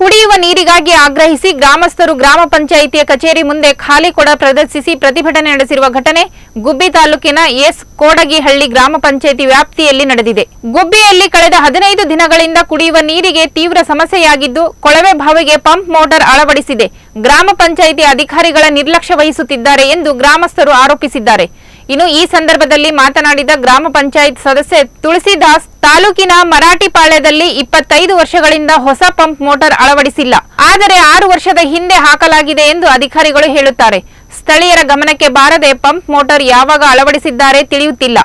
ಕುಡಿಯುವ ನೀರಿಗಾಗಿ ಆಗ್ರಹಿಸಿ ಗ್ರಾಮಸ್ಥರು ಗ್ರಾಮ ಪಂಚಾಯಿತಿಯ ಕಚೇರಿ ಮುಂದೆ ಖಾಲಿ ಕೊಡ ಪ್ರದರ್ಶಿಸಿ ಪ್ರತಿಭಟನೆ ನಡೆಸಿರುವ ಘಟನೆ ಗುಬ್ಬಿ ತಾಲೂಕಿನ ಎಸ್ ಕೋಡಗಿಹಳ್ಳಿ ಗ್ರಾಮ ಪಂಚಾಯಿತಿ ವ್ಯಾಪ್ತಿಯಲ್ಲಿ ನಡೆದಿದೆ. ಗುಬ್ಬಿಯಲ್ಲಿ ಕಳೆದ 15 ದಿನಗಳಿಂದ ಕುಡಿಯುವ ನೀರಿಗೆ ತೀವ್ರ ಸಮಸ್ಯೆಯಾಗಿದ್ದು ಕೊಳವೆ ಬಾವಿಗೆ ಪಂಪ್ ಮೋಟಾರ್ ಅಳವಡಿಸಿದೆ ಗ್ರಾಮ ಪಂಚಾಯಿತಿ ಅಧಿಕಾರಿಗಳ ನಿರ್ಲಕ್ಷ್ಯ ವಹಿಸುತ್ತಿದ್ದಾರೆ ಎಂದು ಗ್ರಾಮಸ್ಥರು ಆರೋಪಿಸಿದ್ದಾರೆ. ಇನ್ನು ಈ ಸಂದರ್ಭದಲ್ಲಿ ಮಾತನಾಡಿದ ಗ್ರಾಮ ಪಂಚಾಯತ್ ಸದಸ್ಯೆ ತುಳಸಿದಾಸ್, ತಾಲೂಕಿನ ಮರಾಠಿಪಾಳ್ಯದಲ್ಲಿ 25 ವರ್ಷಗಳಿಂದ ಹೊಸ ಪಂಪ್ ಮೋಟಾರ್ ಅಳವಡಿಸಿಲ್ಲ, ಆದರೆ 6 ವರ್ಷದ ಹಿಂದೆ ಹಾಕಲಾಗಿದೆ ಎಂದು ಅಧಿಕಾರಿಗಳು ಹೇಳುತ್ತಾರೆ. ಸ್ಥಳೀಯರ ಗಮನಕ್ಕೆ ಬಾರದೆ ಪಂಪ್ ಮೋಟಾರ್ ಯಾವಾಗ ಅಳವಡಿಸಿದ್ದಾರೆ ತಿಳಿಯುತ್ತಿಲ್ಲ.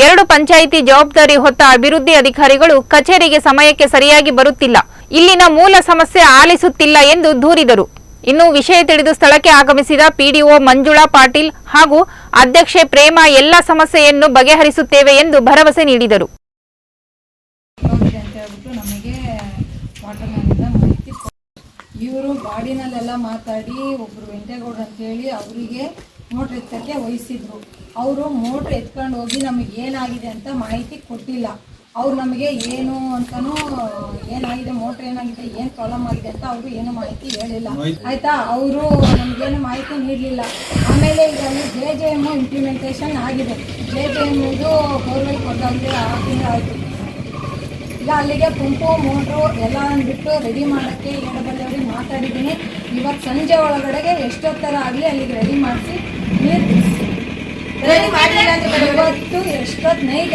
2 ಪಂಚಾಯಿತಿ ಜವಾಬ್ದಾರಿ ಹೊತ್ತ ಅಭಿವೃದ್ಧಿ ಅಧಿಕಾರಿಗಳು ಕಚೇರಿಗೆ ಸಮಯಕ್ಕೆ ಸರಿಯಾಗಿ ಬರುತ್ತಿಲ್ಲ, ಇಲ್ಲಿನ ಮೂಲ ಸಮಸ್ಯೆ ಆಲಿಸುತ್ತಿಲ್ಲ ಎಂದು ದೂರಿದರು. ಇನ್ನು ವಿಷಯ ತಿಳಿದು ಸ್ಥಳಕ್ಕೆ ಆಗಮಿಸಿದ ಪಿಡಿಒ ಮಂಜುಳಾ ಪಾಟೀಲ್ ಹಾಗೂ ಅಧ್ಯಕ್ಷೆ ಪ್ರೇಮಾ ಎಲ್ಲ ಸಮಸ್ಯೆಯನ್ನು ಬಗೆಹರಿಸುತ್ತೇವೆ ಎಂದು ಭರವಸೆ ನೀಡಿದರು. ಇವರು ಬಾಡಿನಲ್ಲೆಲ್ಲ ಮಾತಾಡಿ ಒಬ್ಬರು ವೆಂಕಟೇಗೌಡ ಅಂತೇಳಿ ಅವರಿಗೆ ಮೋಟ್ರ್ ಎತ್ತಕ್ಕೆ ವಹಿಸಿದ್ರು. ಅವರು ಮೋಟ್ರ್ ಎತ್ಕೊಂಡು ಹೋಗಿ ನಮಗೆ ಏನಾಗಿದೆ ಅಂತ ಮಾಹಿತಿ ಕೊಟ್ಟಿಲ್ಲ. ಅವ್ರು ನಮಗೆ ಏನು ಅಂತನೂ ಏನಾಗಿದೆ, ಮೋಟ್ರ್ ಏನಾಗಿದೆ, ಏನು ಪ್ರಾಬ್ಲಮ್ ಆಗಿದೆ ಅಂತ ಅವರು ಏನು ಮಾಹಿತಿ ಹೇಳಿಲ್ಲ. ಆಯಿತಾ, ಅವರು ನಮಗೇನು ಮಾಹಿತಿ ನೀಡಲಿಲ್ಲ. ಆಮೇಲೆ ಈಗ JJM ಇಂಪ್ಲಿಮೆಂಟೇಷನ್ ಆಗಿದೆ. JJM ಇದು ಬೋರ್ವೆಲ್ ಕೊಟ್ಟಾಗಿದೆ, 6 ತಿಂಗಳು ಆಯಿತು. ಈಗ ಅಲ್ಲಿಗೆ ಪಂಪು ಮೋಟ್ರು ಎಲ್ಲ ಬಿಟ್ಟು ರೆಡಿ ಮಾಡೋಕ್ಕೆ ಏಡಬಲ್ಲವರಿಗೆ ಮಾತಾಡಿದ್ದೀನಿ. ಇವತ್ತು ಸಂಜೆ ಒಳಗಡೆಗೆ ಎಷ್ಟೊತ್ತರ ಆಗಲಿ ಅಲ್ಲಿಗೆ ರೆಡಿ ಮಾಡಿಸಿ ನೀರು ಇವತ್ತು ಎಷ್ಟೊತ್ತು ನೈಟ್